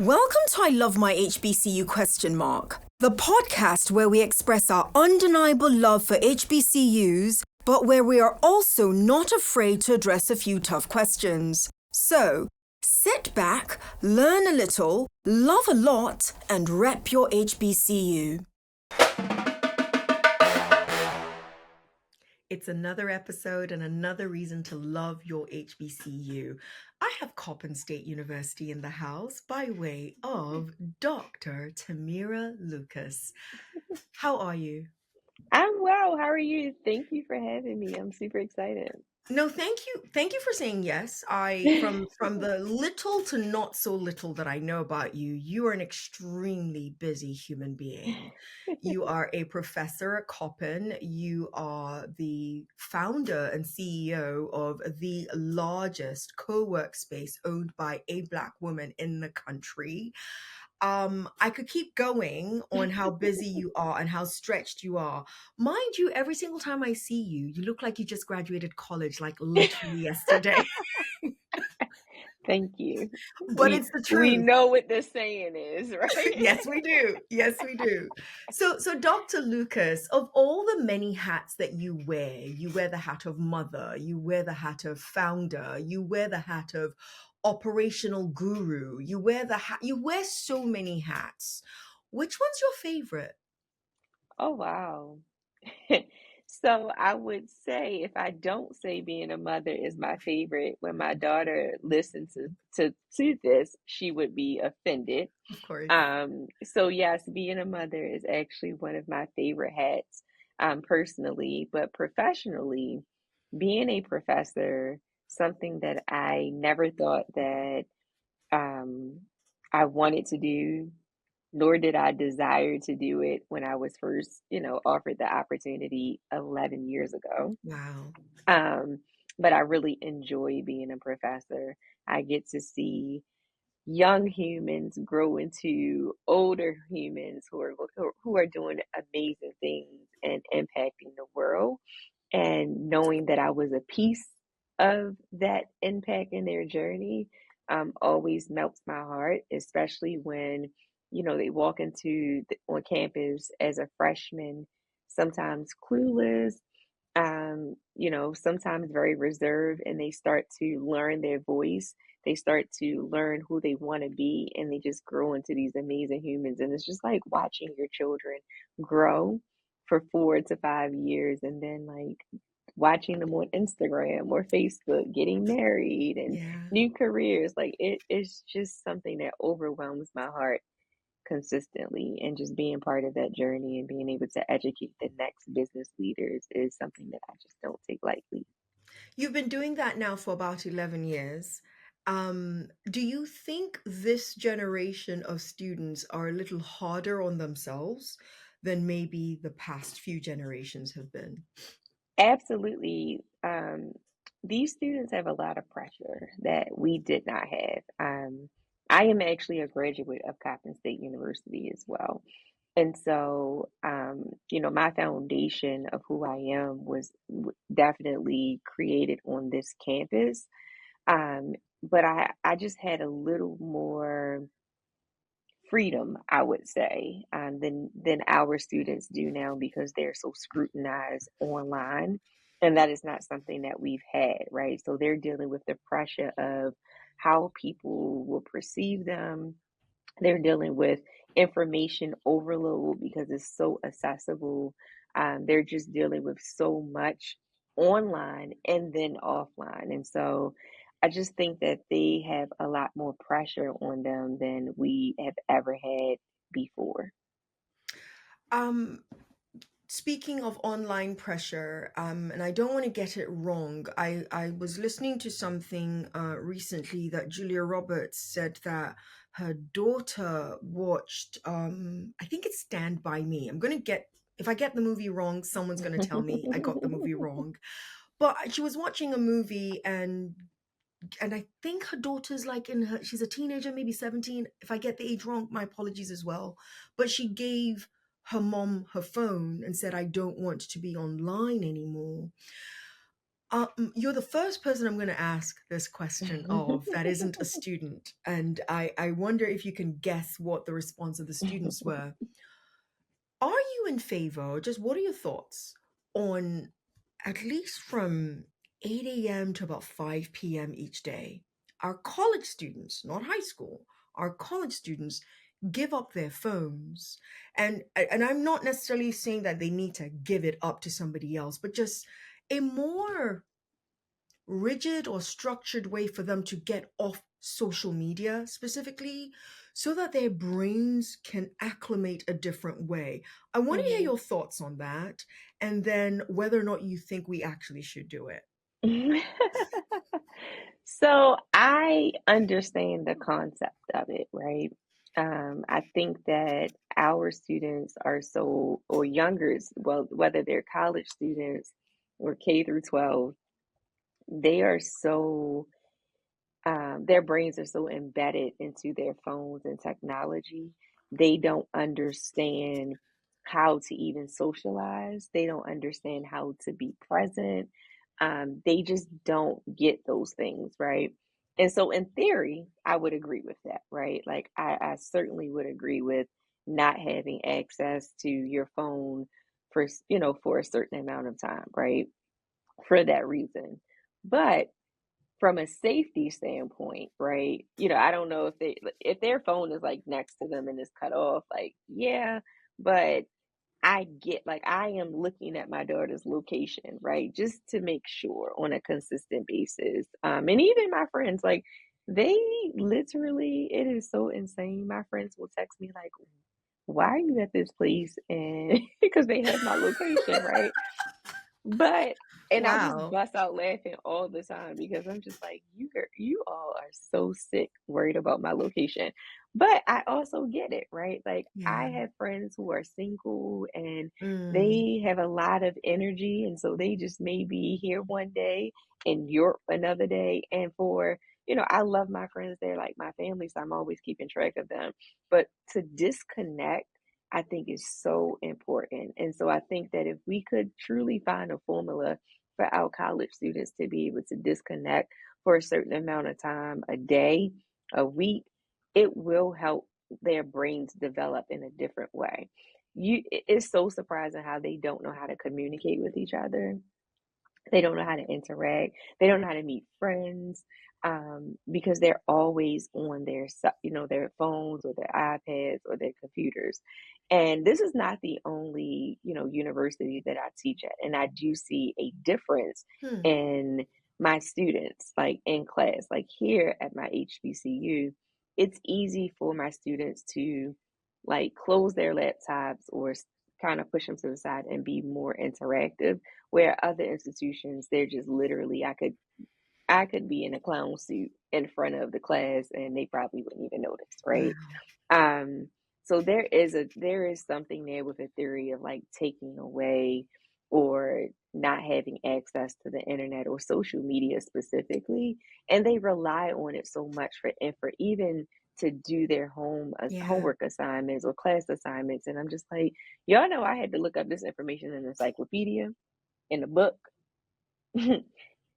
Welcome to I Love My HBCU ? The podcast where we express our undeniable love for HBCUs, but where we are also not afraid to address a few tough questions. So, sit back, learn a little, love a lot, and rep your HBCU. It's another episode and another reason to love your HBCU. I have Coppin State University in the house by way of Dr. Tammira Lucas. How are you? I'm well. How are you? Thank you for having me. I'm super excited. No, thank you. Thank you for saying yes. From the little to not so little that I know about you, you are an extremely busy human being. You are a professor at Coppin. You are the founder and CEO of the largest co-work space owned by a Black woman in the country. I could keep going on how busy you are and how stretched you are. Mind you, every single time I see you, you look like you just graduated college, like literally yesterday. Thank you. But We it's the we truth. know what the saying is, right? Yes, we do. Yes, we do. So Dr. Lucas, of all the many hats that you wear the hat of mother, you wear the hat of founder, you wear the hat of operational guru, you wear so many hats. Which one's your favorite? Oh, wow. So I would say if I don't say being a mother is my favorite, when my daughter listens to this, she would be offended. Of course. So yes, being a mother is actually one of my favorite hats, personally, but professionally, being a professor, something that I never thought that um, I wanted to do, nor did I desire to do it when I was first, offered the opportunity 11 years ago. Wow. Um, but I really enjoy being a professor. I get to see young humans grow into older humans who are doing amazing things and impacting the world. And knowing that I was a piece of that impact in their journey always melts my heart, especially when they walk on campus as a freshman, sometimes clueless, sometimes very reserved, and they start to learn their voice. They start to learn who they want to be, and they just grow into these amazing humans. And it's just like watching your children grow for 4 to 5 years, and then like watching them on Instagram or Facebook getting married and Yeah. new careers. Like it's just something that overwhelms my heart consistently, and just being part of that journey and being able to educate the next business leaders is something that I just don't take lightly. You've been doing that now for about 11 years. Do you think this generation of students are a little harder on themselves than maybe the past few generations have been? Absolutely. These students have a lot of pressure that we did not have. I am actually a graduate of Coppin State University as well. And so, my foundation of who I am was definitely created on this campus. But I just had a little more freedom, I would say, than our students do now, because they're so scrutinized online, and that is not something that we've had, right? So they're dealing with the pressure of how people will perceive them. They're dealing with information overload because it's so accessible. They're just dealing with so much online and then offline. And so I just think that they have a lot more pressure on them than we have ever had before. Um, Speaking of online pressure, and I don't want to get it wrong, I was listening to something recently that Julia Roberts said that her daughter watched, I think it's Stand By Me. If I get the movie wrong, someone's going to tell me I got the movie wrong. But she was watching a movie and I think her daughter's like she's a teenager, maybe 17. If I get the age wrong, my apologies as well. But she gave her mom her phone and said, I don't want to be online anymore. You're the first person I'm going to ask this question of that isn't a student, and I wonder if you can guess what the response of the students were. Are you in favor, just what are your thoughts on at least from 8 a.m. to about 5 p.m. each day? Our college students, not high school, our college students give up their phones. And I'm not necessarily saying that they need to give it up to somebody else, but just a more rigid or structured way for them to get off social media specifically so that their brains can acclimate a different way. I want to hear Mhm. your thoughts on that and then whether or not you think we actually should do it. So I understand the concept of it, right? I think that our students are so, or younger, well, whether they're college students or K through 12, they are so their brains are so embedded into their phones and technology, they don't understand how to even socialize. They don't understand how to be present. They just don't get those things, right? And so, in theory, I would agree with that, right? Like, I certainly would agree with not having access to your phone for, for a certain amount of time, right? For that reason. But from a safety standpoint, right? I don't know if their phone is like next to them and is cut off, like, yeah, but I get like I am looking at my daughter's location, right? Just to make sure on a consistent basis. And even my friends, like they literally, it is so insane. My friends will text me like, why are you at this place? And because they have my location, right? But and I just Wow. bust out laughing all the time because I'm just like, you all are so sick, worried about my location." But I also get it, right? Like, I Yeah. have friends who are single and Mm, they have a lot of energy, and so they just may be here one day and Europe another day. And I love my friends, they're like my family, so I'm always keeping track of them. But to disconnect I think is so important. And so I think that if we could truly find a formula for our college students to be able to disconnect for a certain amount of time, a day, a week, it will help their brains develop in a different way. It's so surprising how they don't know how to communicate with each other. They don't know how to interact. They don't know how to meet friends, because they're always on their phones or their iPads or their computers. And this is not the only, university that I teach at. And I do see a difference hmm. in my students, like in class, like here at my HBCU, it's easy for my students to like close their laptops or kind of push them to the side and be more interactive where other institutions, they're just literally I could be in a clown suit in front of the class and they probably wouldn't even notice, right? Wow. Um, so there is something there with a theory of like taking away or not having access to the internet or social media specifically, and they rely on it so much for even to do their Yeah. homework assignments or class assignments. And I'm just like, y'all know I had to look up this information in the encyclopedia, in the book, and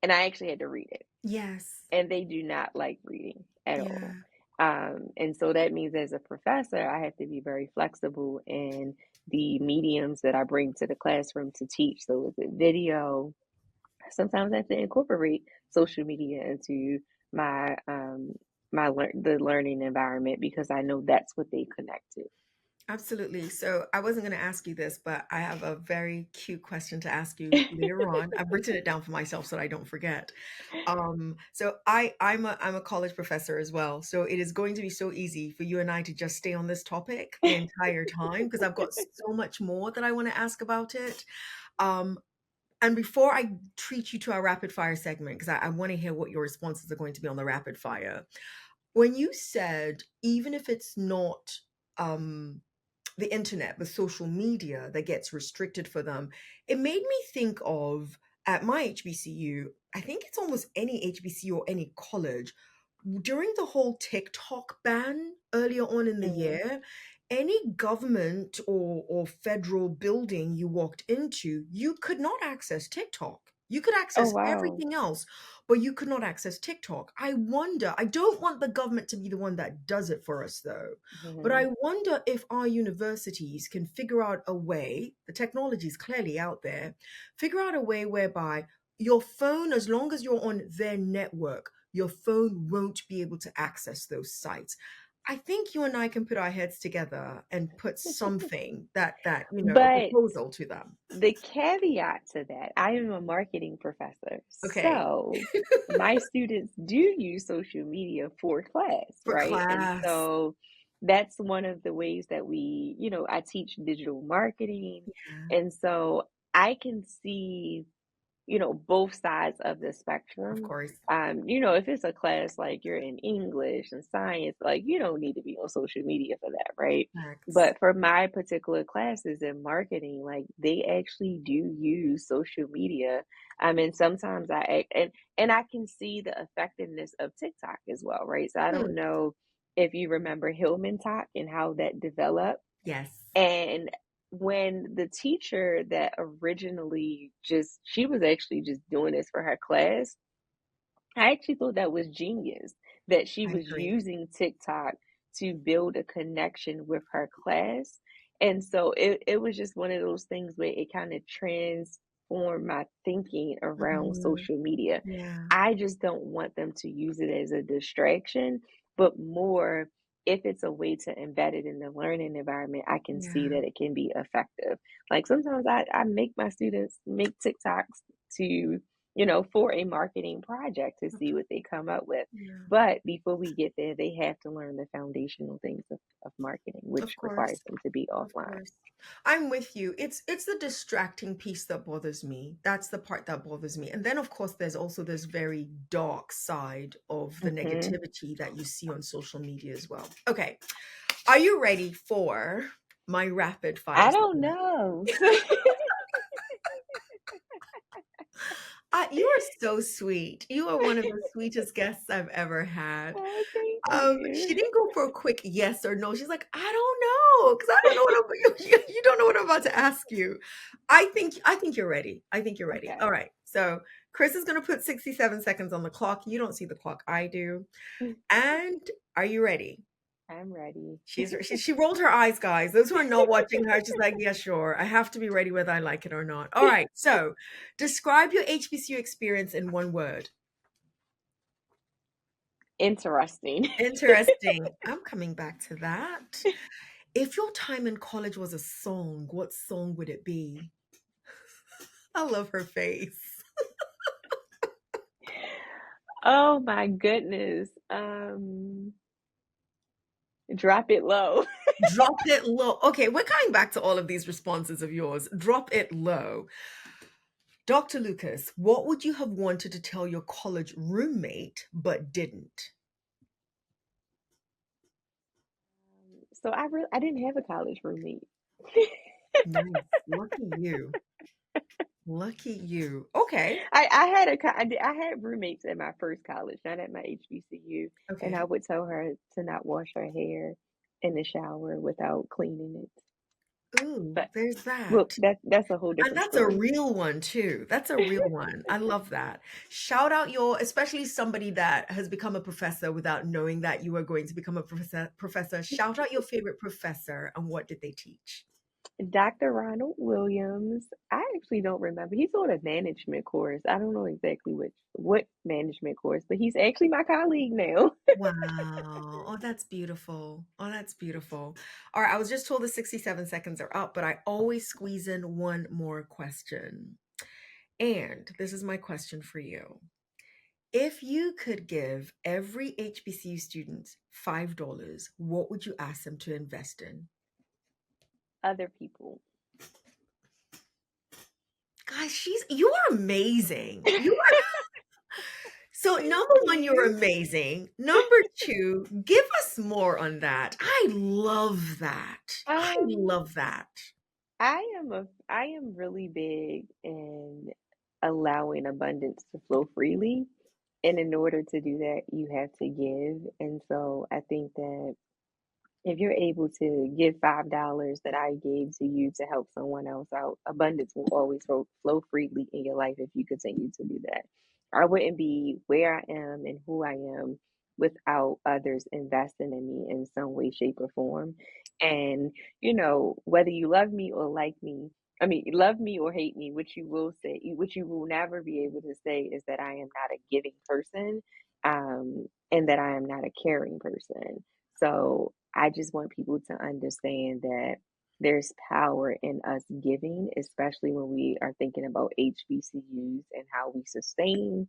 I actually had to read it. Yes. And they do not like reading at all. Yeah. And so that means as a professor, I have to be very flexible in the mediums that I bring to the classroom to teach. So is it video? Sometimes I have to incorporate social media into my the learning environment because I know that's what they connect to. Absolutely. So I wasn't going to ask you this, but I have a very cute question to ask you later on. I've written it down for myself so that I don't forget. So I'm a college professor as well. So it is going to be so easy for you and I to just stay on this topic the entire time because I've got so much more that I want to ask about it. Um, and before I treat you to our rapid fire segment, because I want to hear what your responses are going to be on the rapid fire. When you said even if it's not um the internet, the social media that gets restricted for them, it made me think of at my HBCU, I think it's almost any HBCU or any college, during the whole TikTok ban earlier on in the Mhm. year, any government or federal building you walked into, you could not access TikTok. You could Oh, access wow. everything else, but you could not access TikTok. I wonder, I don't want the government to be the one that does it for us though, but I Mhm. wonder if our universities can figure out a way, the technology is clearly out there, figure out a way whereby your phone, as long as you're on their network, your phone won't be able to access those sites. I think you and I can put our heads together and put something a But proposal to them. the caveat to that, I am a marketing professor. Okay. So my students do use social media for class, For right? And class. so that's one of the ways that I teach digital marketing. Yeah, And so I can see both sides of the of spectrum. course. If it's a class like you're in English and science, like you don't need to be on social media for that, right? Facts. But for my particular classes in marketing, like they actually do use social media. And sometimes and I can see the effectiveness of TikTok as well, right? So I don't Hmm. know if you remember Hillman Talk and how that developed. Yes. And when the teacher that originally she was actually just doing this for her class, I actually thought that was genius that she I was agree. using TikTok to build a connection with her class. And so it was just one of those things where it kind of transformed my thinking around Mhm. social media. Yeah, I just don't want them to use it as a distraction, but more if it's a way to embed it in the learning environment, I can see yeah, that it can be effective. Like sometimes I make my students make TikToks to for a marketing project to see what they come up with. yeah. But before we get there, they have to learn the foundational things of marketing, Of which requires course. them to be Of offline. course. I'm with you. It's the distracting piece that bothers me. That's the part that bothers me. And then of course there's also this very dark side of the Hmm. negativity that you see on social media as well. Okay. Are you ready for my rapid fire I don't segment? know. You are so sweet. You are one of the sweetest guests I've ever had. Oh, thank She you. didn't go for a quick yes or no. She's like, I don't know, because I don't know what you don't know what I'm about to ask you. I think you're ready. I think you're ready. Okay. All right. So Chris is gonna put 67 seconds on the clock. You don't see the clock. I do. And are you ready? I'm ready. She rolled her eyes, guys. Those who are not watching her, she's like, yeah, sure. I have to be ready whether I like it or not. All right. So describe your HBCU experience in one word. Interesting. Interesting. I'm coming back to that. If your time in college was a song, what song would it be? I love her face. Oh my goodness. Drop it low. Drop it low. Okay, we're coming back to all of these responses of yours. Drop it low. Dr. Lucas, what would you have wanted to tell your college roommate but didn't? So I didn't have a college roommate. Nice. Lucky you. Lucky you. Okay. I had roommates at my first college, not at my HBCU, and I Okay. would tell her to not wash her hair in the shower without cleaning it. Ooh, But there's well, that. that's a whole And different that's a story. real one too. That's a real one. I love that. Shout out especially somebody that has become a professor without knowing that you are going to become a professor. Shout out your favorite professor and what did they teach? Dr. Ronald Williams, I actually don't remember. He's on a management course. I don't know exactly what management course, but he's actually my colleague now. Wow. Oh, that's beautiful. Oh, that's beautiful. All right. I was just told the 67 seconds are up, but I always squeeze in one more question. And this is my question for you. If you could give every HBCU student $5, what would you ask them to invest in? Other people. Guys, you are amazing. You are so Thank number one, you're you. amazing. Number two, give us more on that. I love that. I Um, love that. I am really big in allowing abundance to flow freely. And in order to do that, you have to give. And so I think that if you're able to give $5 that I gave to you to help someone else out, abundance will always flow freely in your life if you continue to do that. I wouldn't be where I am and who I am without others investing in me in some way, shape, or form. And, whether you love me or like me, I mean, love me or hate me, what you will say, what you will never be able to say is that I am not a giving person, and that I am not a caring person. So I just want people to understand that there's power in us giving, especially when we are thinking about HBCUs and how we sustain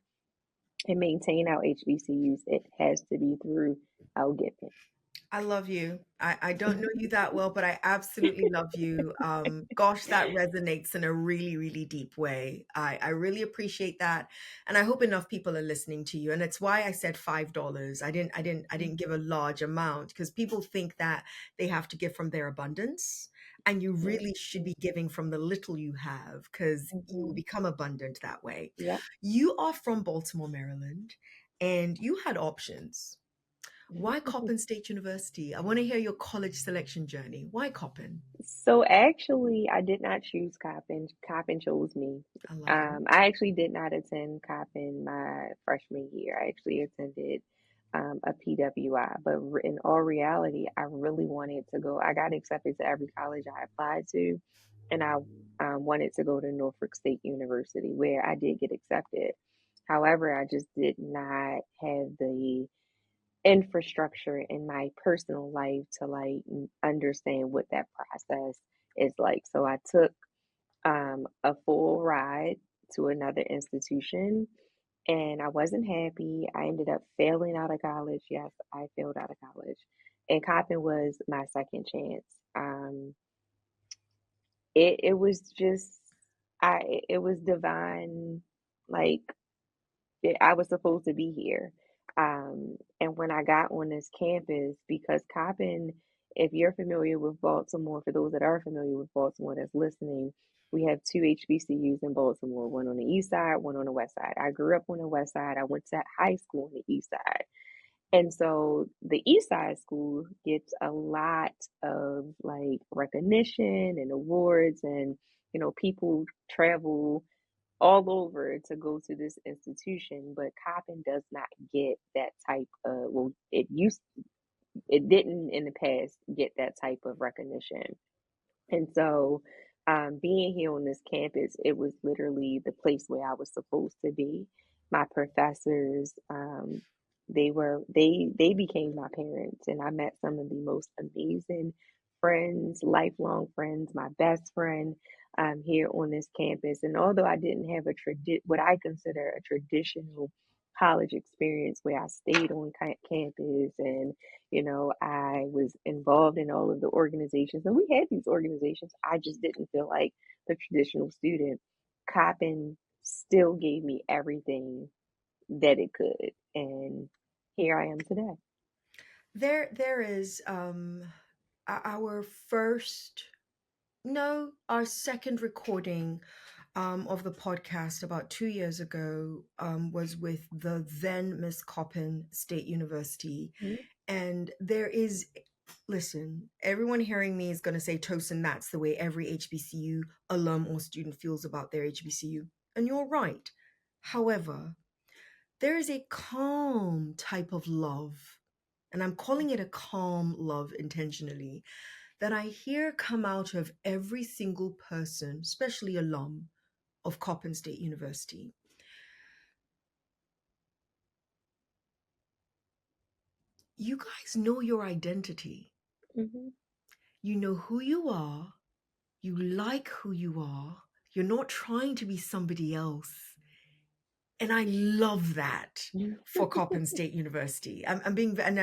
and maintain our HBCUs. It has to be through our giving. I love you. I don't know you that well, but I absolutely love you. Gosh, that resonates in a really, really deep way. I really appreciate that. And I hope enough people are listening to you. And it's why I said $5. I didn't give a large amount because people think that they have to give from their abundance. And you really should be giving from the little you have because you will Mm-hmm. become abundant that way. Yep. You are from Baltimore, Maryland, and you had options. Why Coppin State University? I want to hear your college selection journey. Why Coppin? So actually, I did not choose Coppin. Coppin chose me. I love it. I actually did not attend Coppin my freshman year. I actually attended a PWI, but in all reality, I really wanted to go. I got accepted to every college I applied to, and I wanted to go to Norfolk State University, where I did get accepted. However, I just did not have the infrastructure in my personal life to like understand what that process is like. So I took a full ride to another institution and I wasn't happy. I ended up failing out of college. Yes, I failed out of college. And Coppin was my second chance. It was just it was divine, like I was supposed to be here. And when I got on this campus, because Coppin, if you're familiar with Baltimore, for those that are familiar with Baltimore that's listening, we have two HBCUs in Baltimore, one on the east side, one on the west side. I grew up on the west side. I went to high school on the east side. And so the East Side School gets a lot of like recognition and awards, and people travel all over to go to this institution, but Coppin does not get that type of, well, it didn't in the past get that type of recognition. And so, being here on this campus, it was literally the place where I was supposed to be. My professors, they became my parents, and I met some of the most amazing friends, lifelong friends. My best friend, here on this campus, and although I didn't have what I consider a traditional college experience where I stayed on campus and I was involved in all of the organizations, and we had these organizations. I just didn't feel like the traditional student. Coppin still gave me everything that it could, and here I am today. There is our first, no, our second recording of the podcast about 2 years ago was with the then Miss Coppin State University. And there is, listen, everyone hearing me is going to say, Tosin, that's the way every HBCU alum or student feels about their HBCU. And you're right. However, there is a calm type of love, and I'm calling it a calm love intentionally, that I hear come out of every single person, especially alum of Coppin State University. You guys know your identity. Mm-hmm. You know who you are. You like who you are. You're not trying to be somebody else. And I love that for Coppin State University. I'm being, and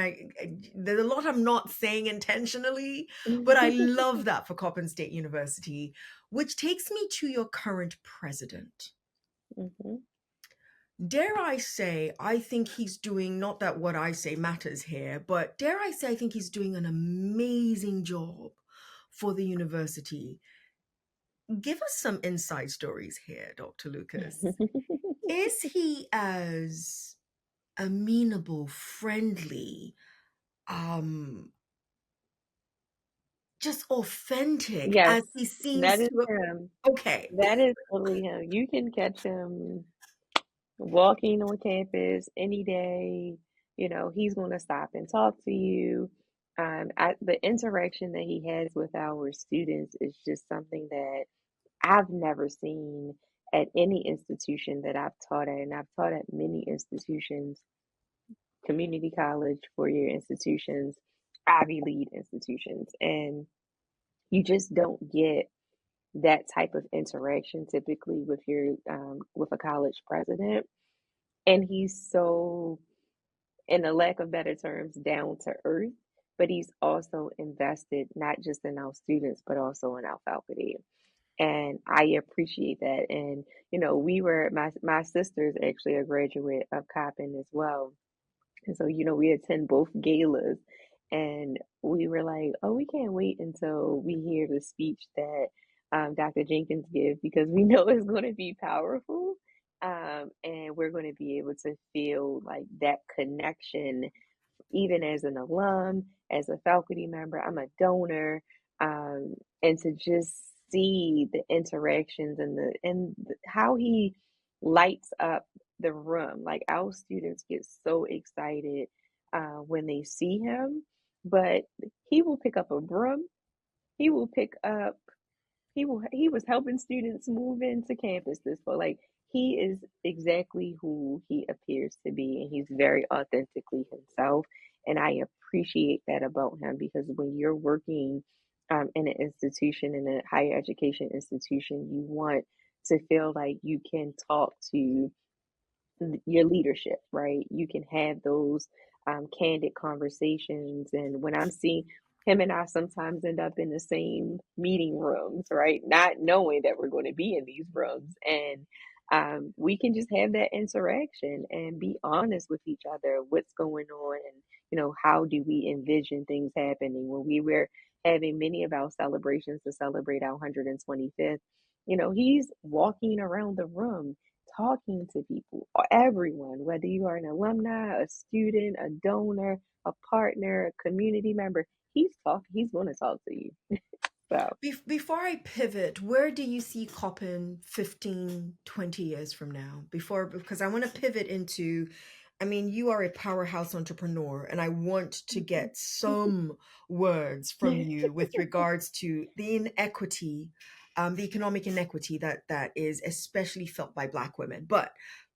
there's a lot I'm not saying intentionally, but I love that for Coppin State University, which takes me to your current president. Mm-hmm. Dare I say, I think he's doing, not that what I say matters here, but dare I say, I think he's doing an amazing job for the university. Give us some inside stories here, Dr. Lucas. Is he as amenable, friendly, um, just authentic Yes, as he that seems is to. him. Okay. That is totally him. You can catch him walking on campus any day. You know, he's going to stop and talk to you. The interaction that he has with our students is just something that I've never seen at any institution that I've taught at, and I've taught at many institutions, community college, four-year institutions, Ivy League institutions, and you just don't get that type of interaction typically with your with a college president. And he's so, in a lack of better terms, down to earth, but he's also invested not just in our students, but also in our faculty. And I appreciate that. And, you know, my sister's actually a graduate of Coppin as well. And so, you know, we attend both galas, and we were like, oh, we can't wait until we hear the speech that Dr. Jenkins gives because we know it's going to be powerful. And we're going to be able to feel like that connection even as an alum, as a faculty member, I'm a donor, and to just see the interactions how he lights up the room. Like our students get so excited when they see him, but he will pick up a broom. He will pick up he was helping students move into campus this fall. Like he is exactly who he appears to be, and he's very authentically himself. And I appreciate that about him because when you're working in an institution, in a higher education institution, you want to feel like you can talk to your leadership, right? You can have those candid conversations. And when I'm seeing him and I sometimes end up in the same meeting rooms, right? Not knowing that we're going to be in these rooms. And we can just have that interaction and be honest with each other, what's going on, and, you know, how do we envision things happening when we were having many of our celebrations to celebrate our 125th. You know, he's walking around the room talking to people, or everyone, whether you are an alumni, a student, a donor, a partner, a community member, he's going to talk to you. So, Before I pivot, where do you see Coppin 15, 20 years from now? Because I want to pivot into, I mean, you are a powerhouse entrepreneur, and I want to get some words from you with regards to the inequity, the economic inequity that is especially felt by Black women. But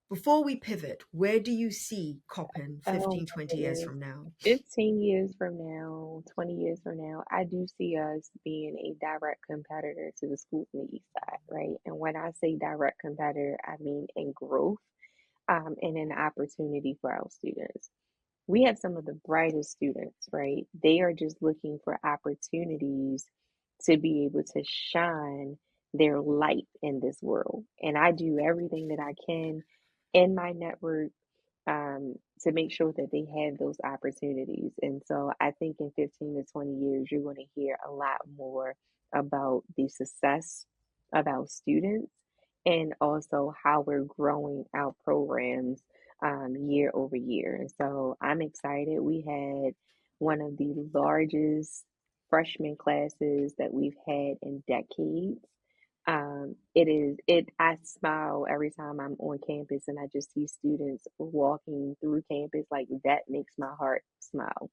before we pivot, where do you see Coppin oh 15, my 20 years goodness. from now? 15 years from now, 20 years from now, I do see us being a direct competitor to the schools in the East Side, right? And when I say direct competitor, I mean in growth and an opportunity for our students. We have some of the brightest students, right? They are just looking for opportunities to be able to shine their light in this world. And I do everything that I can in my network to make sure that they have those opportunities. And so I think in 15 to 20 years, you're going to hear a lot more about the success of our students and also how we're growing our programs year over year. And so I'm excited. We had one of the largest freshman classes that we've had in decades. I smile every time I'm on campus and I just see students walking through campus. Like that makes my heart smile.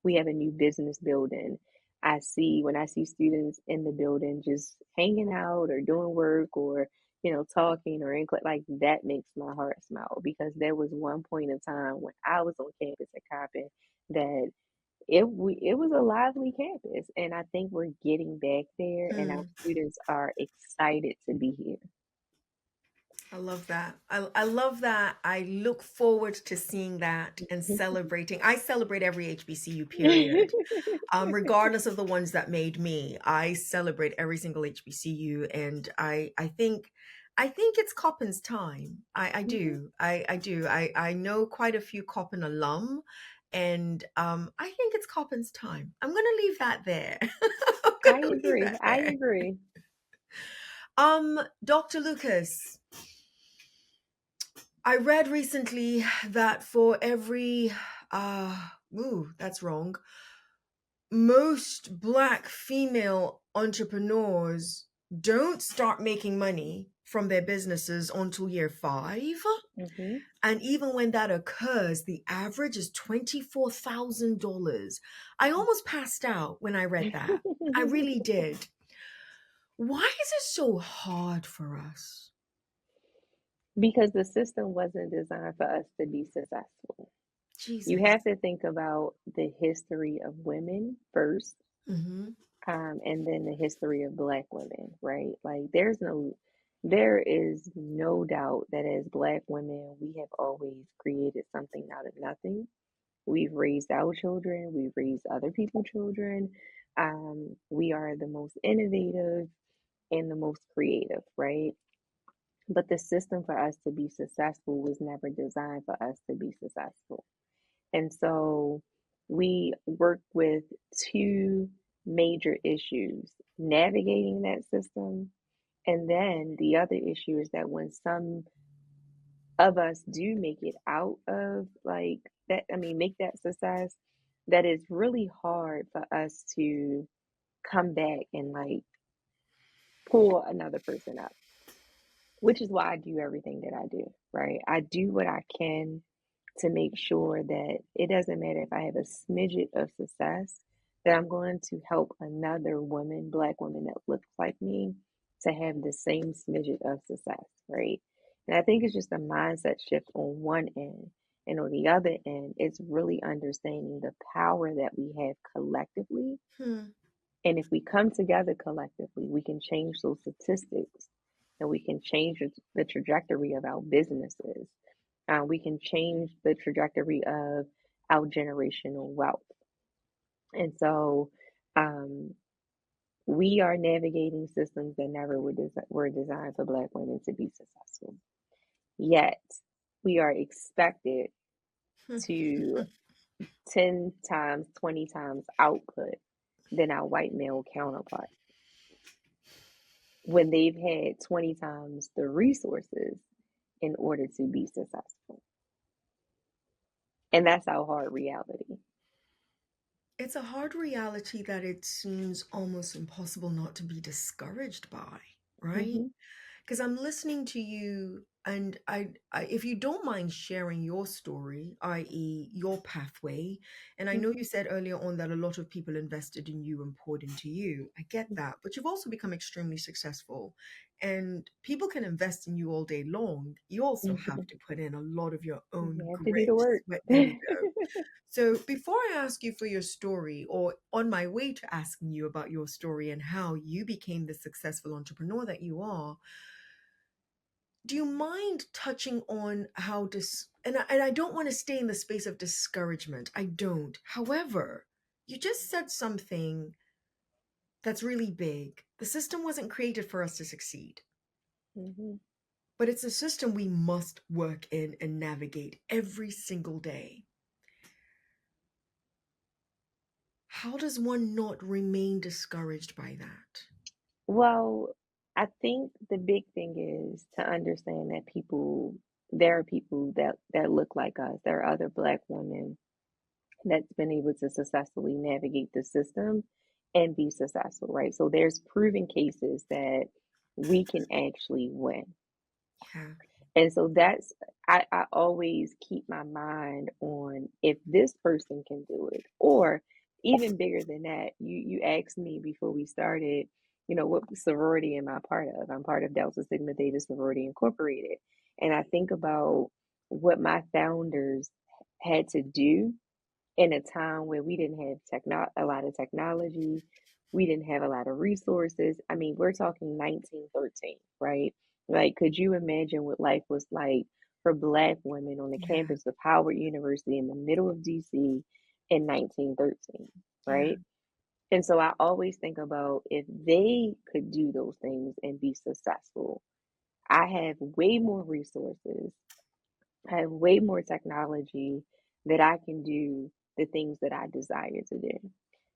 We have a new business building. When I see students in the building just hanging out or doing work or, you know, talking or like that makes my heart smile because there was one point in time when I was on campus at Coppin that it was a lively campus, and I think we're getting back there, and our Hmm. students are excited to be here. I love that. I love that. I look forward to seeing that and celebrating. I celebrate every HBCU period, regardless of the ones that made me. I celebrate every single HBCU, and I think it's Coppin's time. I Mhm. do. I do. I know quite a few Coppin alum, and I think it's Coppin's time. I'm gonna leave that there. I'm I gonna leave agree. that I there. agree. Dr. Lucas, I read recently that for every, that's wrong. most Black female entrepreneurs don't start making money from their businesses until year 5. Hmm. And even when that occurs, the average is $24,000. I almost passed out when I read that. I really did. Why is it so hard for us? Because the system wasn't designed for us to be successful. You Jesus. have to think about the history of women first, Mm-hmm. and then the history of Black women, right? Like, there is no doubt that as Black women, we have always created something out of nothing. We've raised our children, we've raised other people's children. We are the most innovative and the most creative, right? But the system for us to be successful was never designed for us to be successful. And so we work with two major issues: navigating that system. And then the other issue is that when some of us do make it out of like that, I mean, make that success, that it's really hard for us to come back and like pull another person up, which is why I do everything that I do, right? I do what I can to make sure that it doesn't matter if I have a smidget of success, that I'm going to help another woman, Black woman that looks like me, to have the same smidget of success, right? And I think it's just a mindset shift on one end. And on the other end, it's really understanding the power that we have collectively. Hmm. And if we come together collectively, we can change those statistics and we can change the trajectory of our businesses. We can change the trajectory of our generational wealth. And so um, we are navigating systems that never were designed for Black women to be successful. Yet we are expected to 10 times, 20 times output than our white male counterpart when they've had 20 times the resources in order to be successful. And that's our hard reality. It's a hard reality that it seems almost impossible not to be discouraged by, right? Hmm. Because I'm listening to you, and if you don't mind sharing your story, i.e., your pathway, and I know Hmm. you said earlier on that a lot of people invested in you and poured into you. I get that, but you've also become extremely successful, and people can invest in you all day long. You also have to put in a lot of your own You have to do grit, the work. sweat. There we go. So, before I ask you for your story, or on my way to asking you about your story and how you became the successful entrepreneur that you are, do you mind touching on how and I don't want to stay in the space of discouragement. I don't. However, you just said something that's really big. The system wasn't created for us to succeed, Hmm. but it's a system we must work in and navigate every single day. How does one not remain discouraged by that? Well, I think the big thing is to understand that there are people that look like us. There are other Black women that's been able to successfully navigate the system and be successful, right? So there's proven cases that we can actually win. Yeah. And so I always keep my mind on if this person can do it, or even bigger than that. You asked me before we started, what sorority am I part of? I'm part of Delta Sigma Theta Sorority Incorporated. And I think about what my founders had to do in a time where we didn't have a lot of technology, we didn't have a lot of resources. I mean, we're talking 1913, right? Like, could you imagine what life was like for Black women on the Yeah. campus of Howard University in the middle of DC in 1913, Yeah. right? And so I always think about if they could do those things and be successful, I have way more resources, I have way more technology that I can do the things that I desire to do.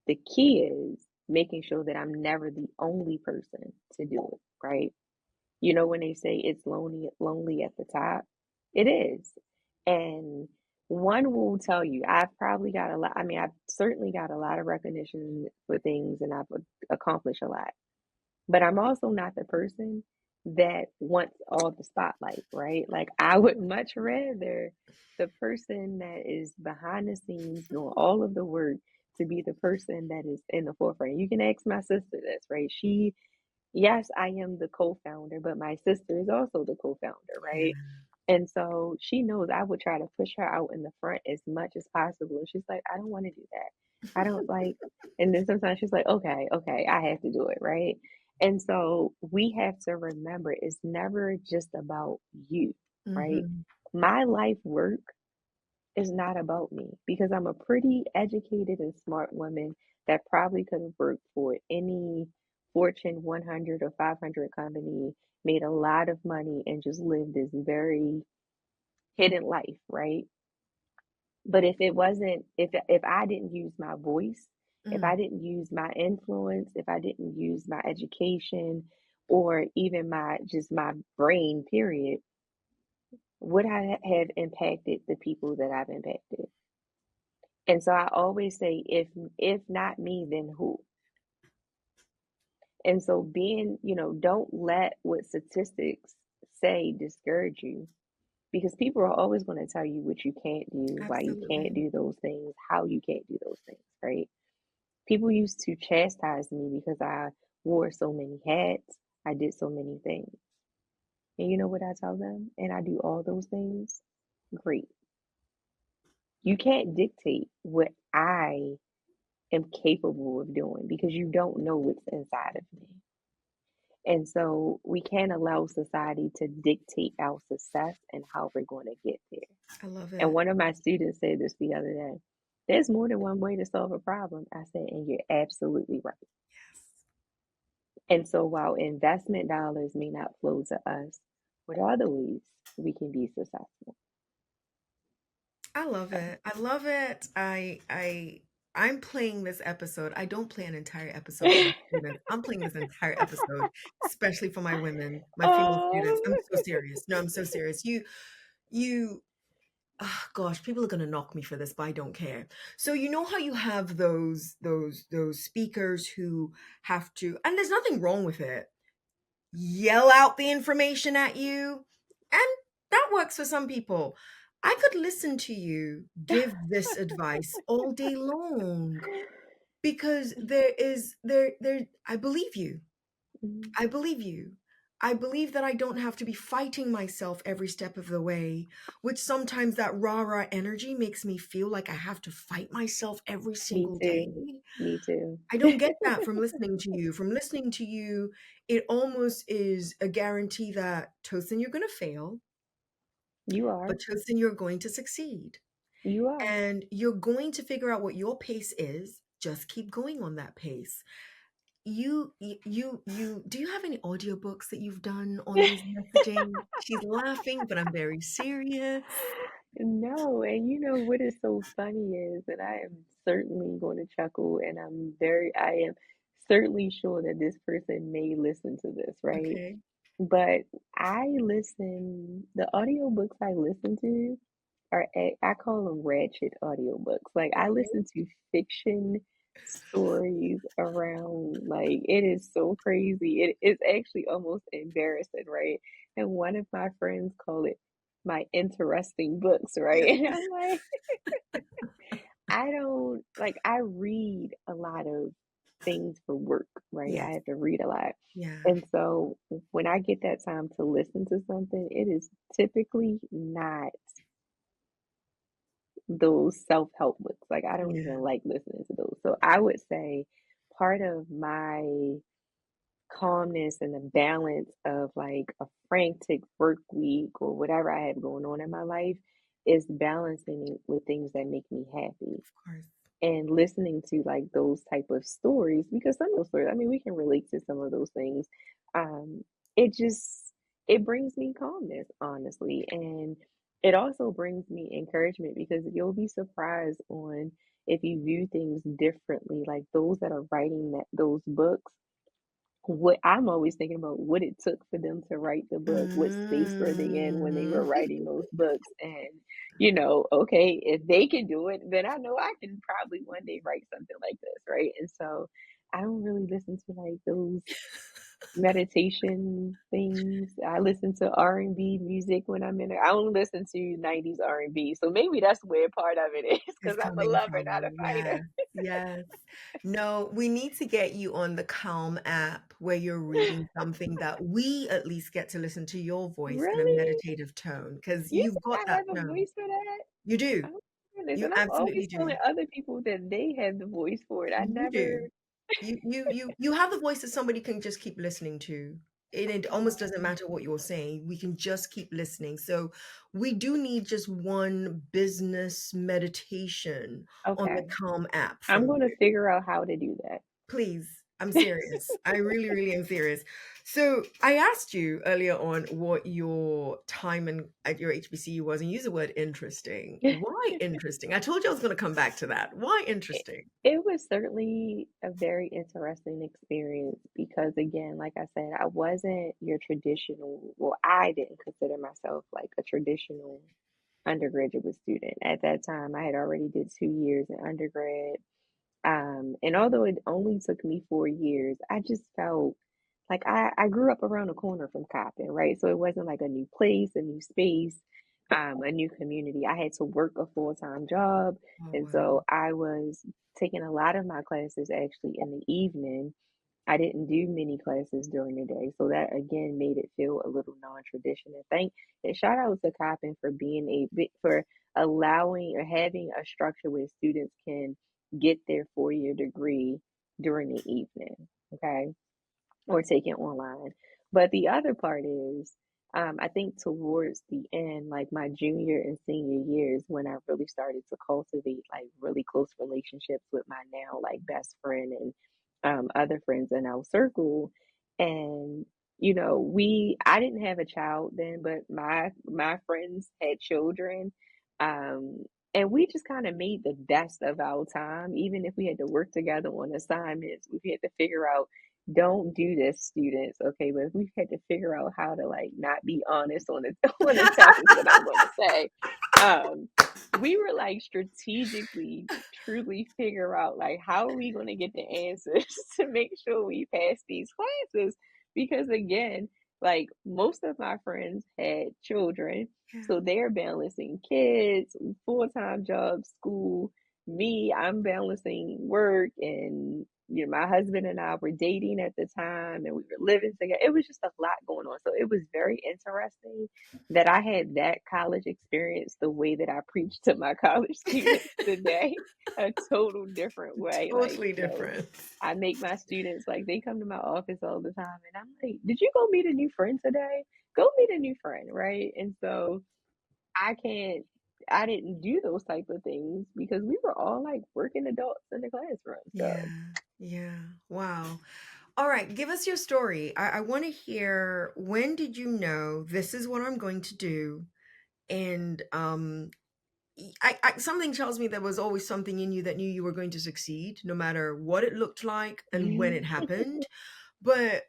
The key is making sure that I'm never the only person to do it, right? When they say it's lonely at the top, it is. And one will tell you, I've probably got a lot, I mean, I've certainly got a lot of recognition for things and I've accomplished a lot. But I'm also not the person that wants all the spotlight, right? Like I would much rather the person that is behind the scenes doing all of the work to be the person that is in the forefront. You can ask my sister this, right? Yes, I am the co-founder, but my sister is also the co-founder, Yeah. right? And so she knows I would try to push her out in the front as much as possible. And she's like, I don't want to do that. I don't like, and then sometimes she's like, okay, okay, I have to do it, right? And so we have to remember it's never just about you, right? Mhm. My life work is not about me because I'm a pretty educated and smart woman that probably could have worked for any Fortune 100 or 500 company, made a lot of money, and just lived this very hidden life, right? But if it wasn't, if I didn't use my voice, if I Mm. didn't use my influence, if I didn't use my education, or even my just my brain, period, would I have impacted the people that I've impacted? And so I always say, if not me, then who? And so don't let what statistics say discourage you because people are always going to tell you what you can't do, why you can't Absolutely. do those things, how you can't do those things, right? People used to chastise me because I wore so many hats, I did so many things. And you know what I tell them? And I do all those things. Great. You can't dictate what I am capable of doing because you don't know what's inside of me. And so we can't allow society to dictate our success and how we're going to get there. I love And it. one of my students said this the other day. There's more than one way to solve a problem. I said, and you're absolutely right. Yes. And so while investment dollars may not flow to us, what are the ways we can be successful? I love it. I love it. I'm playing this episode. I don't play an entire episode for my students. I'm playing this entire episode, especially for my women, my female students. I'm Oh, so serious. No, I'm so serious. You, gosh, people are gonna knock me for this, but I don't care. So you know how you have those speakers who have to, and there's nothing wrong with it, yell out the information at you. And that works for some people. I could listen to you give this advice all day long because there I believe you. Mhm. I believe you. I believe that I don't have to be fighting myself every step of the way, which sometimes that rah-rah energy makes me feel like I have to fight myself every Me single day. too. Me too. I don't get that from listening to you. From listening to you, it almost is a guarantee that Tosin, you're going to fail, You are. but Tosin, you're going to succeed. You are. And you're going to figure out what your pace is. Just keep going on that pace. Do you have any audiobooks that you've done on these messaging? She's laughing, but I'm very serious. No, and you know what is so funny is that I am certainly going to chuckle, and I am certainly sure that this person may listen to this, right? Okay. But the audiobooks I listen to I call them ratchet audiobooks. Like I listen to fiction stories around, like it is so crazy. It's actually almost embarrassing, right? And one of my friends call it my interesting books, right? And Yes. I'm like, I don't like I read a lot of things for work, right? I Yes. have to read a lot. Yeah. And so when I get that time to listen to something, it is typically not those self-help books. Like I don't even Yeah. like listening to those. So I would say part of my calmness and the balance of like a frantic work week or whatever I have going on in my life is balancing it with things that make me happy Of course. and listening to like those type of stories because some of those stories, I mean, we can relate to some of those things. Um, it just it brings me calmness, honestly, and it also brings me encouragement because you'll be surprised on if you view things differently. Like those that are writing those books, what I'm always thinking about what it took for them to write the book, what space were they in when they were Mm. writing those books, and, okay, if they can do it, then I know I can probably one day write something like this, right? And so, I don't really listen to, like, those meditation things. I listen to R&B music when I'm in there. I only listen to 90s R&B, so maybe that's where part of it is, Is because 'cause I'm a coming lover, not from. a fighter. Yes, yes. No, we need to get you on the Calm app where you're reading something that we at least get to listen to your voice in a Really? meditative tone because You you've got think I that have a tone. voice for that? You do. Oh my goodness, You and I'm absolutely always do. telling other people that they have the voice for it. I You never. do. You have the voice that somebody can just keep listening to. And it almost doesn't Oh, matter what you're saying. We can just keep listening. So we do need just one business meditation on the okay. Calm app I'm from gonna you. figure out how to do that. Please. I'm serious. I really, really am serious. So I asked you earlier on what your time at your HBCU was, and you used the word interesting. Why interesting? I told you I was going to come back to that. Why It interesting? it was certainly a very interesting experience because, again, like I said, I wasn't your traditional, well, I didn't consider myself like a traditional undergraduate student. At that time, I had already did 2 years in undergrad. And although it only took me 4 years, I just felt like I grew up around the corner from Coppin, right? So it wasn't like a new place, a new space, a new community. I had to work a full-time job. Oh, And wow. so I was taking a lot of my classes actually in the evening. I didn't do many classes during the day. So that again made it feel a little non-traditional. And shout out to Coppin for being for allowing or having a structure where students can get their 4 year degree during the evening, okay, or take it online. But the other part is, I think towards the end, like my junior and senior years, when I really started to cultivate like really close relationships with my now like best friend and other friends in our circle. And I didn't have a child then, but my friends had children. Um, and we just kind of made the best of our time, even if we had to work together on assignments. We had to figure out, don't do this, students, okay? But if we had to figure out how to like not be honest on the on the topics that I'm going to say, um, we were like strategically, truly figure out like how are we going to get the answers to make sure we pass these classes? Because again, like most of my friends had children, Yeah. so they're balancing kids, full-time jobs, school. Me, I'm balancing work, and my husband and I were dating at the time and we were living together. It was just a lot going on. So it was very interesting that I had that college experience the way that I preach to my college students today, a total different way. Like, Totally different. I make my students like they come to my office all the time and I'm like, did you go meet a new friend today? Go meet a new friend, right? And so I can't I didn't do those type of things because we were all like working adults in the classroom. Yeah. So Yeah. Wow. All right. Give us your story. I want to hear, when did you know this is what I'm going to do? And something tells me there was always something in you that knew you were going to succeed, no matter what it looked like and when it happened. But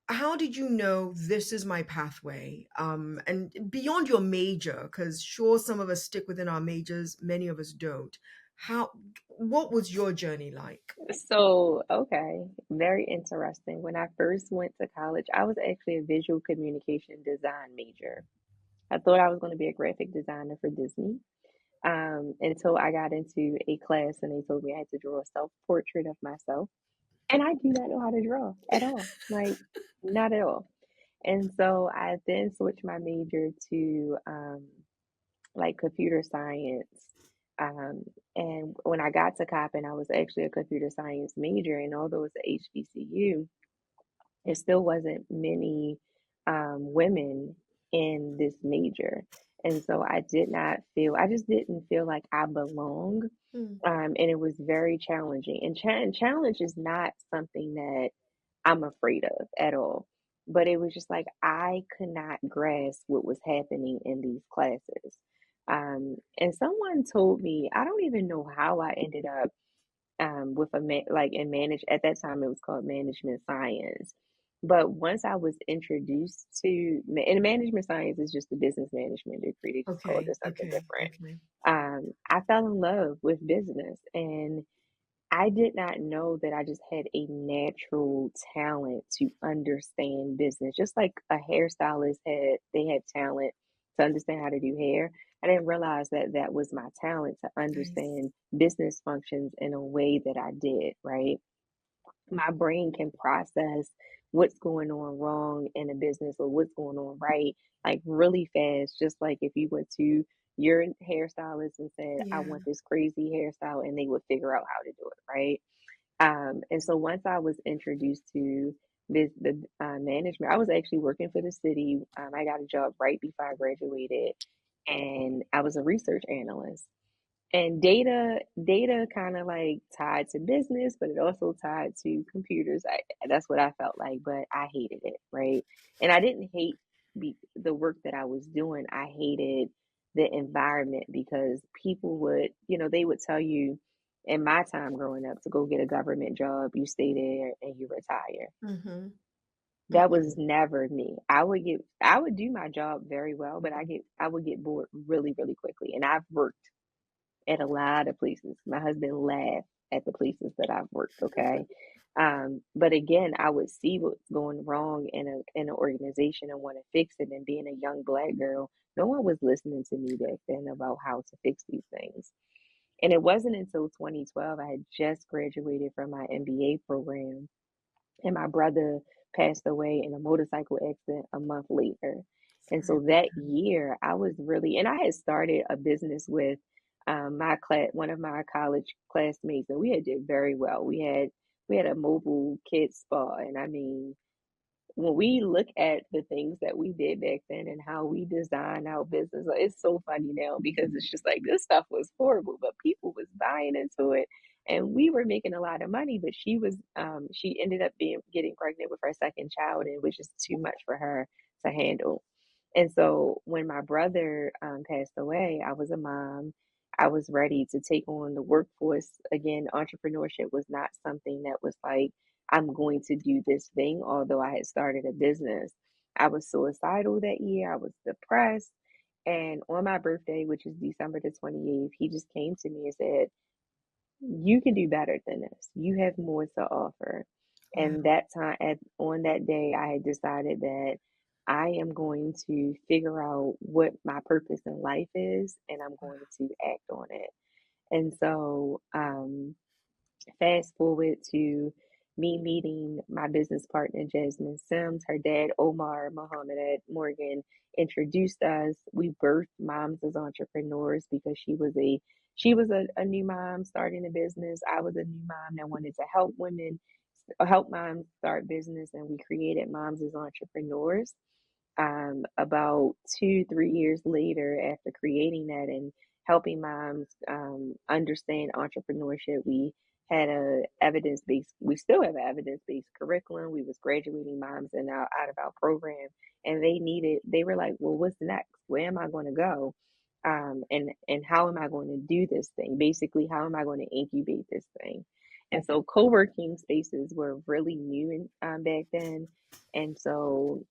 how did you know this is my pathway? And beyond your major, because sure, some of us stick within our majors, many of us don't. How, what was your journey like? So, okay, very interesting. When I first went to college, I was actually a visual communication design major. I thought I was going to be a graphic designer for Disney. Until I got into a class and they told me I had to draw a self-portrait of myself. And I do not know how to draw at all. Like, not at all. And so I then switched my major to like computer science. Um, and when I got to Coppin, I was actually a computer science major, and although it's a HBCU, it still wasn't many women in this major. And so I just didn't feel like I belonged. Hmm. And it was very challenging. And challenge is not something that I'm afraid of at all. But it was just like I could not grasp what was happening in these classes. And someone told me, I don't even know how I ended up with like in manage at that time it was called management science. But once I was introduced to and management science is just a business management degree. They just called Okay, it something okay, different. okay. I fell in love with business, and I did not know that I just had a natural talent to understand business. Just like a hairstylist they had talent to understand how to do hair. I didn't realize that that was my talent to Nice. understand business functions in a way that I did, right? My brain can process what's going on wrong in a business or what's going on right, like really fast. Just like if you went to your hairstylist and said, I Yeah. want this crazy hairstyle, and they would figure out how to do it, right? And so once I was introduced to the management, I was actually working for the city. I got a job right before I graduated, and I was a research analyst. And data kind of like tied to business, but it also tied to computers. That's what I felt like, but I hated it, right? And I didn't hate the work that I was doing. I hated the environment because people would, they would tell you in my time growing up to go get a government job, you stay there and you retire. Mhm. That was Mhm. never me. I would do my job very well, but I would get bored really, really quickly. And I've worked at a lot of places. My husband laughed at the places that I've worked, okay? But again, I would see what's going wrong in an organization and want to fix it. And being a young black girl, no one was listening to me back then about how to fix these things. And it wasn't until 2012 I had just graduated from my MBA program, and my brother passed away in a motorcycle accident a month later. And Sorry so about that that. year, I was really, and I had started a business with my class, one of my college classmates, and we had did very well. We had a mobile kids spa, and I mean, when we look at the things that we did back then and how we designed our business, like, it's so funny now because it's just like this stuff was horrible, but people was buying into it, and we were making a lot of money. But she ended up being getting pregnant with her second child, and it was just too much for her to handle. And so when my brother passed away, I was a mom. I was ready to take on the workforce again. Entrepreneurship was not something that was like, I'm going to do this thing, although I had started a business. I was suicidal that year. I was depressed. And on my birthday, which is December the 28th, he just came to me and said, you can do better than this. You have more to offer. And Wow. that time, on that day, I had decided that I am going to figure out what my purpose in life is, and I'm going to act on it. And so, fast forward to me meeting my business partner, Jasmine Sims. Her dad, Omar Muhammad Ed Morgan, introduced us. We birthed moms as entrepreneurs because she was a new mom starting a business. I was a new mom that wanted to help women, help moms start business, and we created Moms as Entrepreneurs. About 2, 3 years later, after creating that and helping moms understand entrepreneurship, we still have an evidence-based curriculum. We was graduating moms out of our program, and they were like, well, what's next? Where am I going to go? And how am I going to do this thing? Basically, how am I going to incubate this thing? And so co-working spaces were really new back then. And so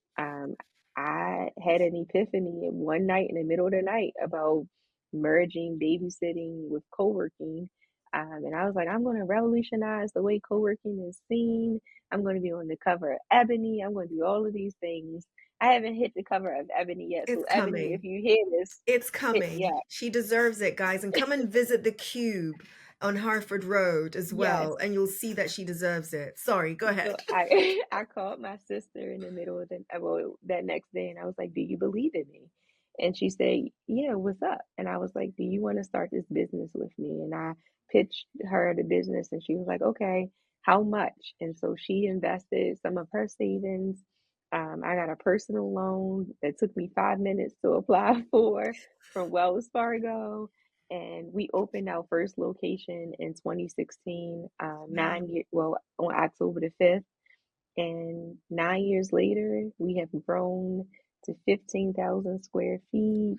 I had an epiphany one night in the middle of the night about merging babysitting with co-working. And I was like, I'm going to revolutionize the way co-working is seen. I'm going to be on the cover of Ebony. I'm going to do all of these things. I haven't hit the cover of Ebony yet. So It's Ebony, if coming. you hear this, It's hit coming. me up. She deserves it, guys. And come and visit the Cube on Harford Road as Yes. well, and you'll see that she deserves it. Sorry, go So ahead. I called my sister in the middle of that next day, and I was like, "Do you believe in me?" And she said, "Yeah, what's up?" And I was like, "Do you want to start this business with me?" And I pitched her the business, and she was like, "Okay, how much?" And so she invested some of her savings. I got a personal loan that took me 5 minutes to apply for from Wells Fargo, and we opened our first location in 2016, Wow. well, on October the 5th. And 9 years later, we have grown to 15,000 square feet.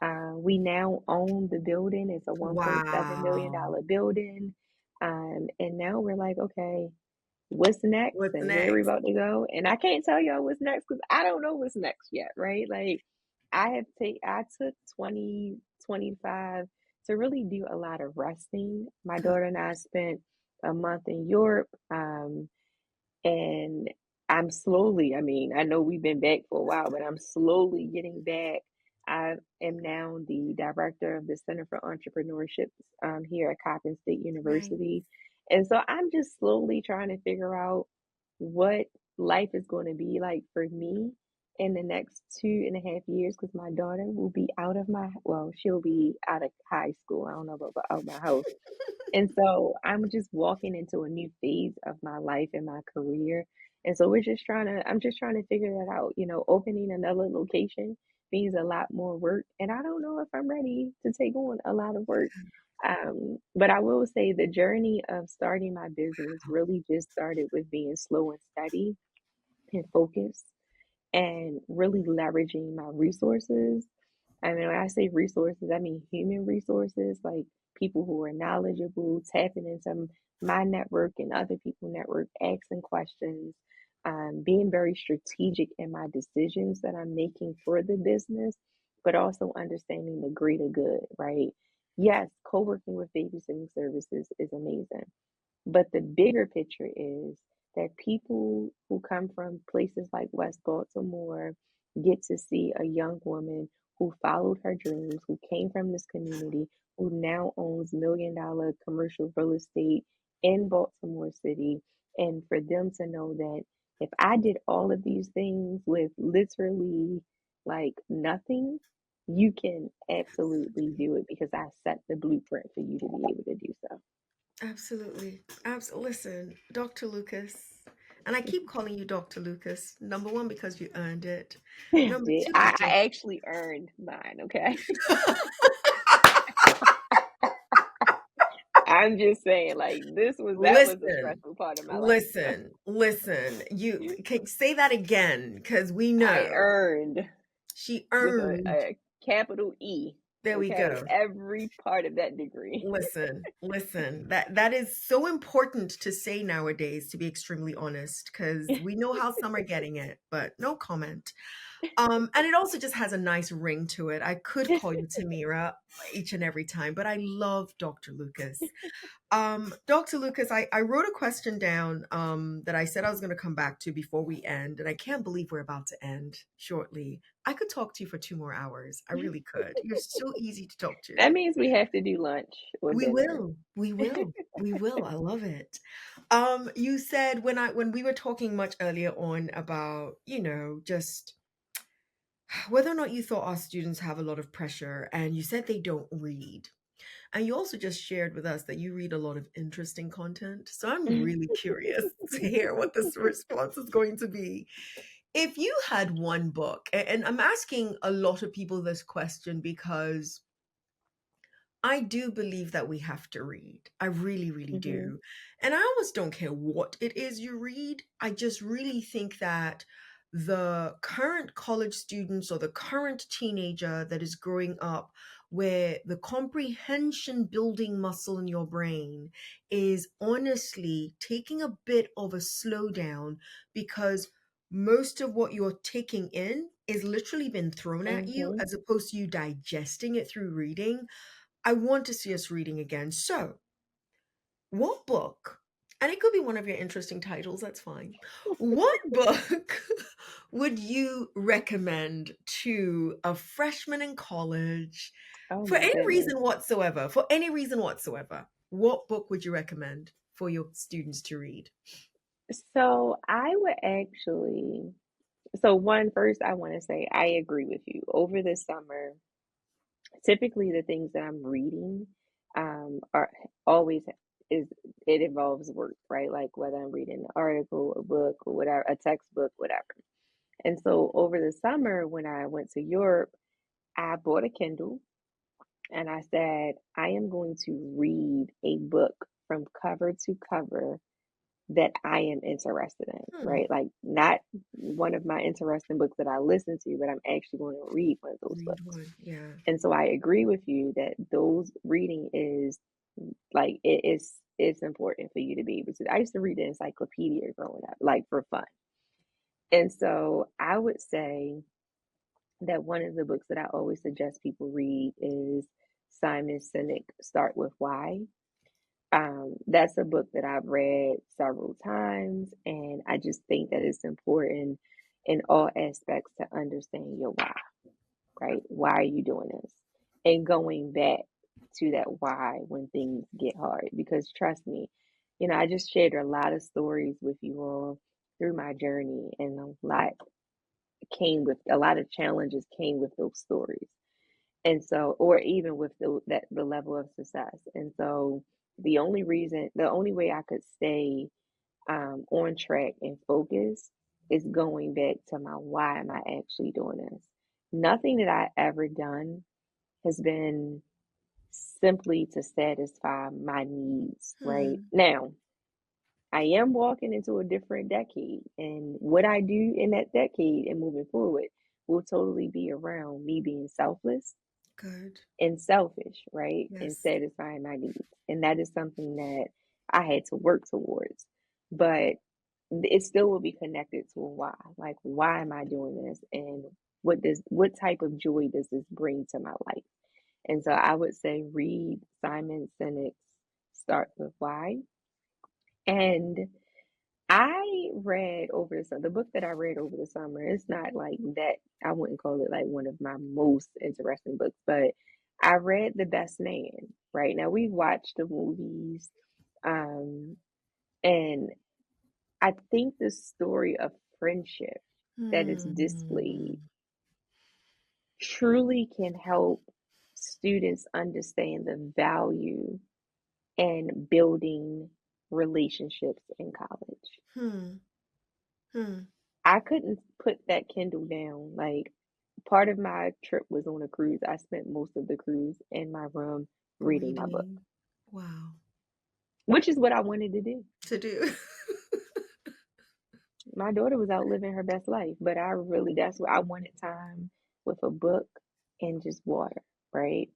We now own the building. It's a $1.7 million Wow. building. And now we're like, okay, what's next What's and where are we next? about to go? And I can't tell y'all what's next because I don't know what's next yet, right? Like I took 2025 to really do a lot of resting. My Good. daughter and I spent a month in Europe. And I'm slowly, I mean, I know we've been back for a while, but I'm slowly getting back. I am now the director of the Center for Entrepreneurship here at Coppin State Nice. University. And so I'm just slowly trying to figure out what life is going to be like for me in the next 2.5 years because my daughter will be well, she'll be out of high school. I don't know about out of my house. And so I'm just walking into a new phase of my life and my career. And so I'm just trying to figure that out. Opening another location means a lot more work. And I don't know if I'm ready to take on a lot of work. But I will say the journey of starting my business really just started with being slow and steady and focused and really leveraging my resources. I mean, when I say resources, I mean human resources, like people who are knowledgeable, tapping into my network and other people's network, asking questions, being very strategic in my decisions that I'm making for the business, but also understanding the greater good, right? Yes, co-working with babysitting services is amazing. But the bigger picture is that people who come from places like West Baltimore get to see a young woman who followed her dreams, who came from this community, who now owns $1 million commercial real estate in Baltimore City. And for them to know that if I did all of these things with literally like nothing, you can absolutely do it because I set the blueprint for you to be able to do so. Absolutely. Listen, Dr. Lucas, and I keep calling you Dr. Lucas. Number one, because you earned it. Number Did two, I, because I actually earned mine, okay? I'm just saying, like that was a listen, stressful part of my life. So listen. You can say that again because we I know earned she with earned. a capital E, There we okay, go. every part of that degree. Listen. That is so important to say nowadays, to be extremely honest, because we know how some are getting it, but no comment. And it also just has a nice ring to it. I could call you Tammira each and every time, but I love Dr. Lucas. Dr. Lucas, I wrote a question down that I said I was going to come back to before we end, and I can't believe we're about to end shortly. I could talk to you for 2 more hours. I really could. You're so easy to talk to. That means we have to do lunch or We dinner. will. We will. We will. I love it. You said when we were talking much earlier on about, just whether or not you thought our students have a lot of pressure, and you said they don't read. And you also just shared with us that you read a lot of interesting content. So I'm really curious to hear what this response is going to be. If you had one book, and I'm asking a lot of people this question because I do believe that we have to read. I really, really Hmm. do. And I almost don't care what it is you read. I just really think that the current college students or the current teenager that is growing up, where the comprehension building muscle in your brain is honestly taking a bit of a slowdown because most of what you're taking in is literally been thrown at you Hmm. as opposed to you digesting it through reading. I want to see us reading again. So, what book, and it could be one of your interesting titles, that's fine. What book would you recommend to a freshman in college Oh for my any goodness. reason whatsoever? For any reason whatsoever. What book would you recommend for your students to read? So I would actually, so one first, I want to say I agree with you. Over the summer, typically the things that I'm reading are always is it involves work, right? Like whether I'm reading an article, a book, or whatever, a textbook, whatever. And so over the summer when I went to Europe, I bought a Kindle and I said, I am going to read a book from cover to cover that I am interested in, Hmm, right? Like not one of my interesting books that I listen to, but I'm actually going to read one of those read books. one. Yeah. And so I agree with you that those reading is like it is it's important for you to be able to. I used to read the encyclopedia growing up, like for fun. And so I would say that one of the books that I always suggest people read is Simon Sinek, Start With Why. That's a book that I've read several times, and I just think that it's important in all aspects to understand your why, right? Why are you doing this? And going back to that why when things get hard. Because trust me, I just shared a lot of stories with you all through my journey, and a lot of challenges came with those stories. And so, or even with the level of success. And so, the only way I could stay on track and focus is going back to my why am I actually doing this? Nothing that I ever done has been simply to satisfy my needs, right? Hmm. Now, I am walking into a different decade, and what I do in that decade and moving forward will totally be around me being selfless Good. and selfish, right? And Yes. satisfying my needs. And that is something that I had to work towards. But it still will be connected to a why. Like, why am I doing this? And what type of joy does this bring to my life? And so I would say read Simon Sinek's Start With Why. And I read over the book that I read over the summer. It's not like that. I wouldn't call it like one of my most interesting books, but I read The Best Man. Right now, we've watched the movies, um, and I think the story of friendship that is displayed Hmm. truly can help students understand the value and building relationships in college. Hmm. Hmm. I couldn't put that Kindle down. Like, part of my trip was on a cruise. I spent most of the cruise in my room reading my book, Reading. Wow. which is what I wanted to do. To do. My daughter was out living her best life, but that's what I wanted, time with a book and just water, right?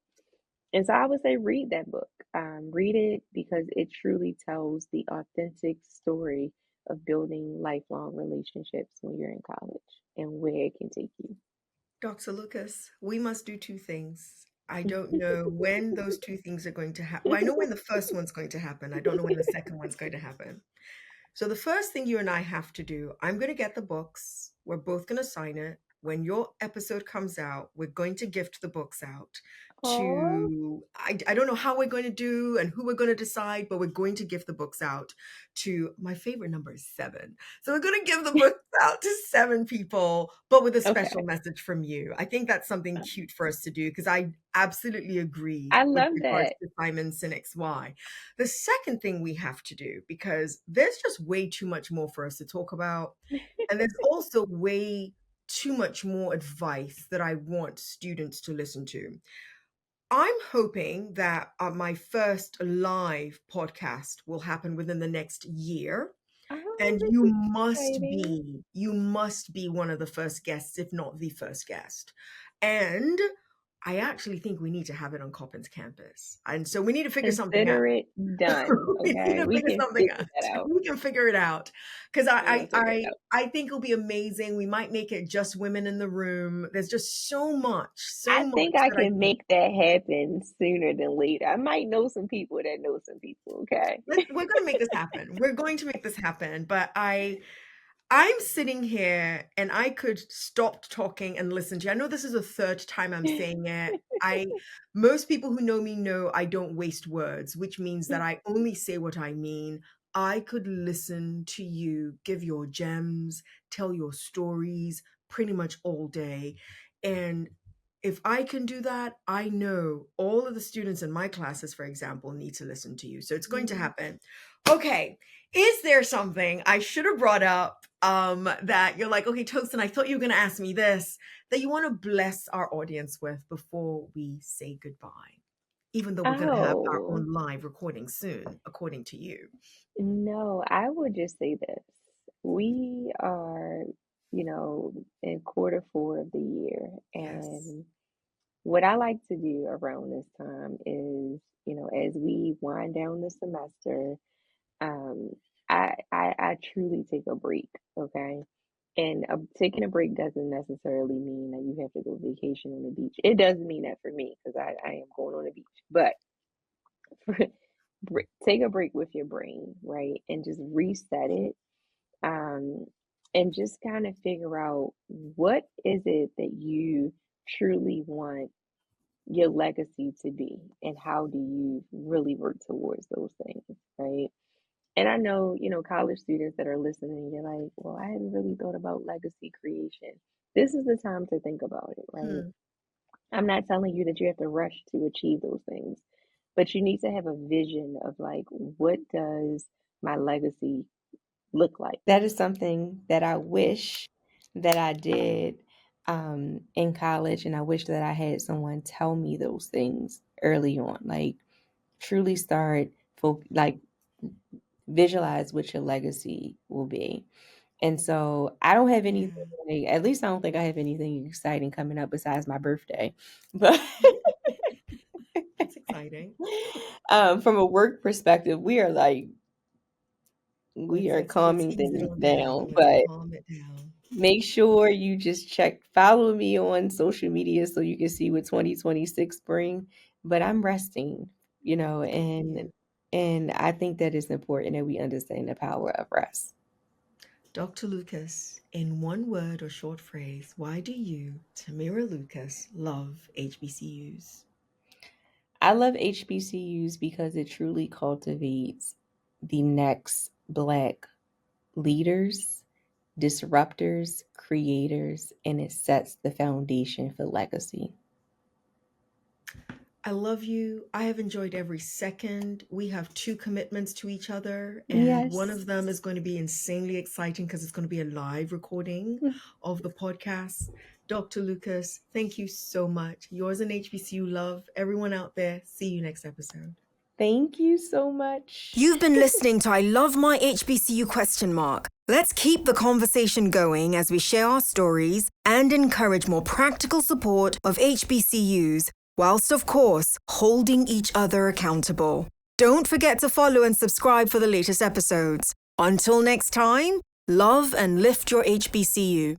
And so I would say read that book. Read it because it truly tells the authentic story of building lifelong relationships when you're in college and where it can take Dr. Lucas, we must do two things. I don't know when those two things are going to happen. Well, I know you. when the first one's going to happen. I don't know when the second one's going to happen. So the first thing you and I have to do, I'm going to get the books. We're both going to sign it. When your episode comes out, we're going to gift the books out Aw. I don't know how we're going to do and who we're going to decide, but we're going to gift the books out to my favorite number is 7. So we're going to give the books out to 7 people, but with a special Okay. message from you. I think that's something cute for us to do because I absolutely agree I with love regards that. to Simon Sinek's why. The second thing we have to do, because there's just way too much more for us to talk about, and there's also way too much more advice that I want students to listen to. I'm hoping that my first live podcast will happen within the next year. Oh, And this is exciting. you must be one of the first guests, if not the first guest. And I actually think we need to have it on Coppin's campus. And so we need to figure something out. Consider it done. We need Okay. to We figure can something figure out. that out. We can figure it out because We'll figure it out. I think it'll be amazing. We might make it just women in the room. There's just so I much think I that I can think make that happen sooner than later. I might know some people that know some people. Okay. we're going to make this happen. We're going to make this happen. But I'm sitting here and I could stop talking and listen to you. I know this is the third time I'm saying it. Most people who know me know I don't waste words, which means that I only say what I mean. I could listen to you give your gems, tell your stories pretty much all day. And if I can do that, I know all of the students in my classes, for example, need to listen to you. So it's going to Mhm. happen. Okay. Is there something I should have brought up that you're like, okay, Tosin, I thought you were going to ask me this, that you want to bless our audience with before we say goodbye? Even though we're going to have our Oh, own live recording soon, according to you. no, I would just say this. We are, in quarter 4 of the year, Yes. and What I like to do around this time is, as we wind down the semester, um, I truly take a break, okay? And taking a break doesn't necessarily mean that you have to go vacation on the beach. It doesn't mean that for me because I am going on the beach. But take a break with your brain, right? And just reset it. Um, and just kind of figure out what is it that you truly want your legacy to be, and how do you really work towards those things, right? And I know, college students that are listening, you're like, well, I hadn't really thought about legacy creation. This is the time to think about it, right? Hmm. I'm not telling you that you have to rush to achieve those things, but you need to have a vision of like, what does my legacy look like? That is something that I wish that I did in college, and I wish that I had someone tell me those things early on. Like, truly start, like, visualize what your legacy will be. And so I don't have anything, Yeah. at least I don't think I have anything exciting coming up besides my birthday. But That's exciting. from a work perspective, we are Let's calming ease it things on down. down. Let's But calm it down. make sure you just follow me on social media so you can see what 2026 bring. But I'm resting, Yeah. and I think that it's important that we understand the power of rest. Dr. Lucas, in one word or short phrase, why do you, Tammira Lucas, love HBCUs? I love HBCUs because it truly cultivates the next Black leaders, disruptors, creators, and it sets the foundation for legacy. I love you. I have enjoyed every second. We have two commitments to each other, and one Yes. of them is going to be insanely exciting because it's going to be a live recording of the podcast. Dr. Lucas, thank you so much. Yours and HBCU love. Everyone out there, see you next episode. Thank you so much. You've been listening to I Love My HBCU question mark. Let's keep the conversation going as we share our stories and encourage more practical support of HBCUs, whilst of course holding each other accountable. Don't forget to follow and subscribe for the latest episodes. Until next time, love and lift your HBCU.